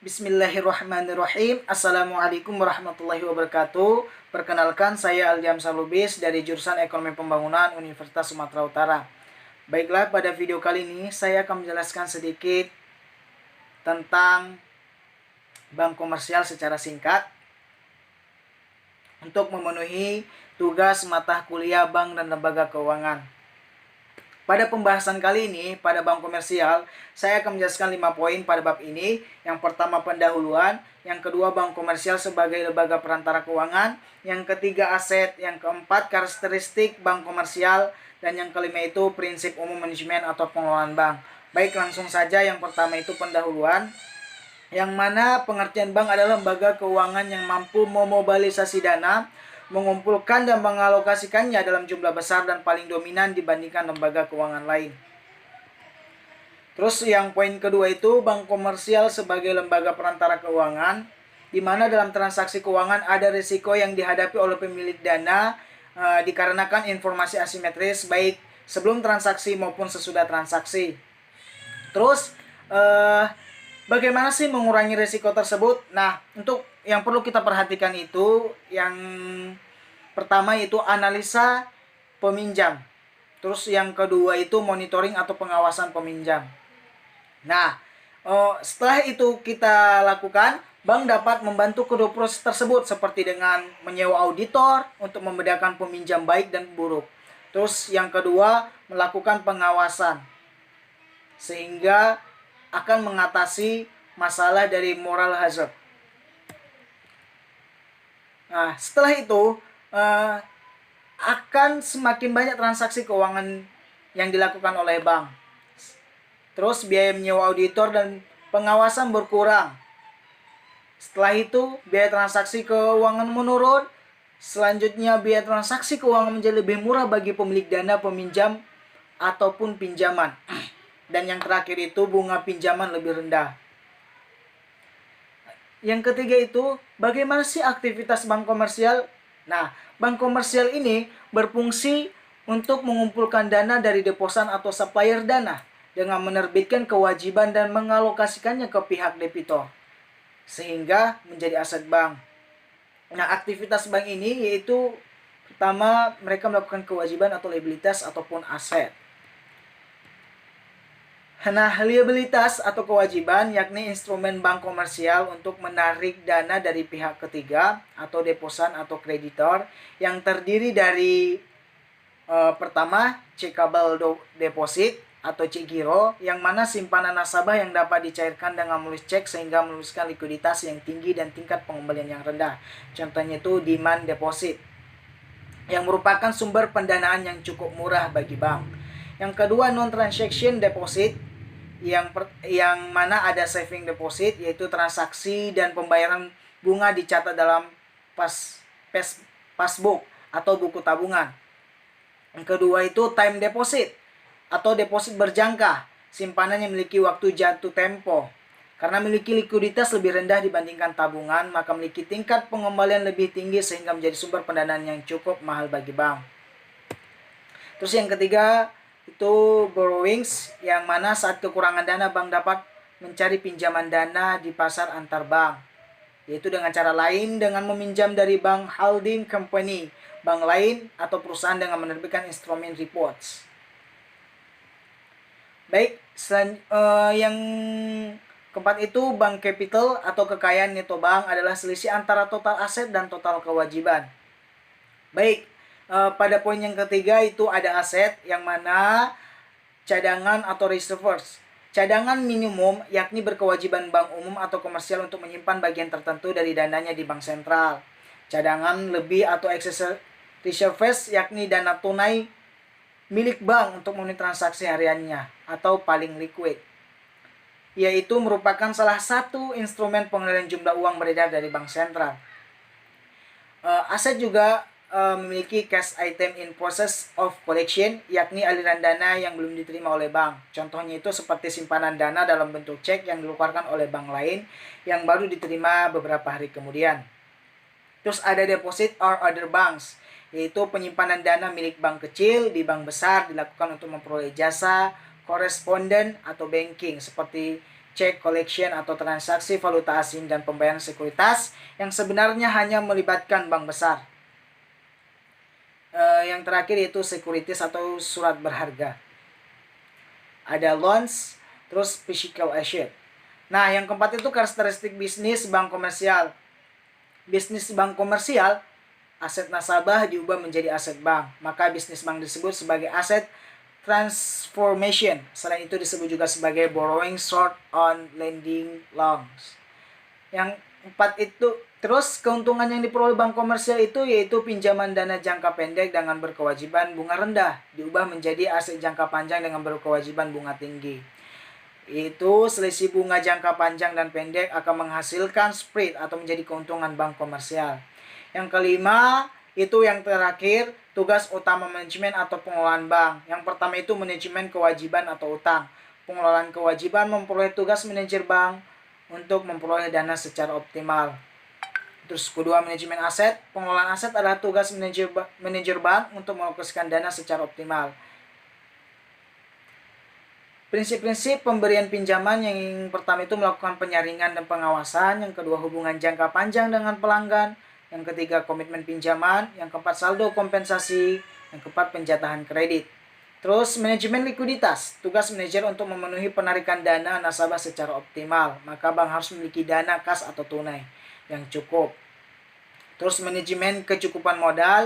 Bismillahirrahmanirrahim. Assalamualaikum warahmatullahi wabarakatuh. Perkenalkan, saya Aljamsal Lubis dari jurusan Ekonomi Pembangunan Universitas Sumatera Utara. Baiklah, pada video kali ini saya akan menjelaskan sedikit tentang bank komersial secara singkat untuk memenuhi tugas mata kuliah bank dan lembaga keuangan. Pada pembahasan kali ini, pada bank komersial, saya akan menjelaskan 5 poin pada bab ini. Yang pertama, pendahuluan. Yang kedua, bank komersial sebagai lembaga perantara keuangan. Yang ketiga, aset. Yang keempat, karakteristik bank komersial. Dan yang kelima itu, prinsip umum manajemen atau pengelolaan bank. Baik, langsung saja. Yang pertama itu pendahuluan, yang mana pengertian bank adalah lembaga keuangan yang mampu memobilisasi dana, mengumpulkan dan mengalokasikannya dalam jumlah besar dan paling dominan dibandingkan lembaga keuangan lain. Terus yang poin kedua itu bank komersial sebagai lembaga perantara keuangan, di mana dalam transaksi keuangan ada risiko yang dihadapi oleh pemilik dana dikarenakan informasi asimetris baik sebelum transaksi maupun sesudah transaksi. Terus bagaimana sih mengurangi risiko tersebut? Nah, untuk yang perlu kita perhatikan itu, yang pertama itu analisa peminjam. Terus yang kedua itu monitoring atau pengawasan peminjam. Nah, setelah itu kita lakukan, bank dapat membantu kedua proses tersebut seperti dengan menyewa auditor untuk membedakan peminjam baik dan buruk. Terus yang kedua, melakukan pengawasan sehingga akan mengatasi masalah dari moral hazard. Nah, setelah itu akan semakin banyak transaksi keuangan yang dilakukan oleh bank. Terus biaya menyewa auditor dan pengawasan berkurang. Setelah itu biaya transaksi keuangan menurun. Selanjutnya biaya transaksi keuangan menjadi lebih murah bagi pemilik dana, peminjam ataupun pinjaman. Dan yang terakhir itu bunga pinjaman lebih rendah. Yang ketiga itu, bagaimana sih aktivitas bank komersial? Nah, bank komersial ini berfungsi untuk mengumpulkan dana dari deposan atau supplier dana dengan menerbitkan kewajiban dan mengalokasikannya ke pihak debitor sehingga menjadi aset bank. Nah, aktivitas bank ini yaitu pertama, mereka melakukan kewajiban atau liabilitas ataupun aset. Nah, liabilitas atau kewajiban yakni instrumen bank komersial untuk menarik dana dari pihak ketiga atau deposan atau kreditor yang terdiri dari pertama, checkable deposit atau cek giro, yang mana simpanan nasabah yang dapat dicairkan dengan menulis cek sehingga meluluskan likuiditas yang tinggi dan tingkat pengembalian yang rendah. Contohnya itu demand deposit, yang merupakan sumber pendanaan yang cukup murah bagi bank. Yang kedua, non-transaction deposit, yang mana ada saving deposit, yaitu transaksi dan pembayaran bunga dicatat dalam passbook atau buku tabungan. Yang kedua itu time deposit atau deposit berjangka, simpanan yang memiliki waktu jatuh tempo. Karena memiliki likuiditas lebih rendah dibandingkan tabungan, maka memiliki tingkat pengembalian lebih tinggi sehingga menjadi sumber pendanaan yang cukup mahal bagi bank. Terus yang ketiga itu borrowings, yang mana saat kekurangan dana bank dapat mencari pinjaman dana di pasar antar bank, yaitu dengan cara lain dengan meminjam dari bank holding company, bank lain atau perusahaan dengan menerbitkan instrumen reports. Baik, yang keempat itu bank capital atau kekayaan neto bank adalah selisih antara total aset dan total kewajiban. Baik, pada poin yang ketiga itu ada aset, yang mana cadangan atau reserves. Cadangan minimum yakni berkewajiban bank umum atau komersial untuk menyimpan bagian tertentu dari dananya di bank sentral. Cadangan lebih atau excess reserves yakni dana tunai milik bank untuk memenuhi transaksi hariannya atau paling liquid, yaitu merupakan salah satu instrumen pengendalian jumlah uang beredar dari bank sentral. Aset juga memiliki cash item in process of collection, yakni aliran dana yang belum diterima oleh bank. Contohnya itu seperti simpanan dana dalam bentuk cek yang dikeluarkan oleh bank lain yang baru diterima beberapa hari kemudian. Terus ada deposit or other banks, yaitu penyimpanan dana milik bank kecil di bank besar dilakukan untuk memperoleh jasa koresponden atau banking seperti check collection atau transaksi valuta asing dan pembayaran sekuritas yang sebenarnya hanya melibatkan bank besar. Yang terakhir yaitu securities atau surat berharga. Ada loans, terus physical asset. Nah, yang keempat itu karakteristik bisnis bank komersial. Bisnis bank komersial, aset nasabah diubah menjadi aset bank. Maka bisnis bank disebut sebagai aset transformation. Selain itu disebut juga sebagai borrowing short on lending loans. Yang empat itu, terus keuntungan yang diperoleh bank komersial itu yaitu pinjaman dana jangka pendek dengan berkewajiban bunga rendah diubah menjadi aset jangka panjang dengan berkewajiban bunga tinggi. Itu selisih bunga jangka panjang dan pendek akan menghasilkan spread atau menjadi keuntungan bank komersial. Yang kelima, itu yang terakhir, tugas utama manajemen atau pengelolaan bank. Yang pertama itu manajemen kewajiban atau utang. Pengelolaan kewajiban memperoleh tugas manajer bank untuk memperoleh dana secara optimal. Terus kedua, manajemen aset. Pengelolaan aset adalah tugas manajer bank untuk mengalokasikan dana secara optimal. Prinsip-prinsip pemberian pinjaman yang pertama itu melakukan penyaringan dan pengawasan. Yang kedua, hubungan jangka panjang dengan pelanggan. Yang ketiga, komitmen pinjaman. Yang keempat, saldo kompensasi. Yang keempat, penjatahan kredit. Terus manajemen likuiditas. Tugas manajer untuk memenuhi penarikan dana nasabah secara optimal. Maka bank harus memiliki dana kas atau tunai yang cukup. Terus manajemen kecukupan modal.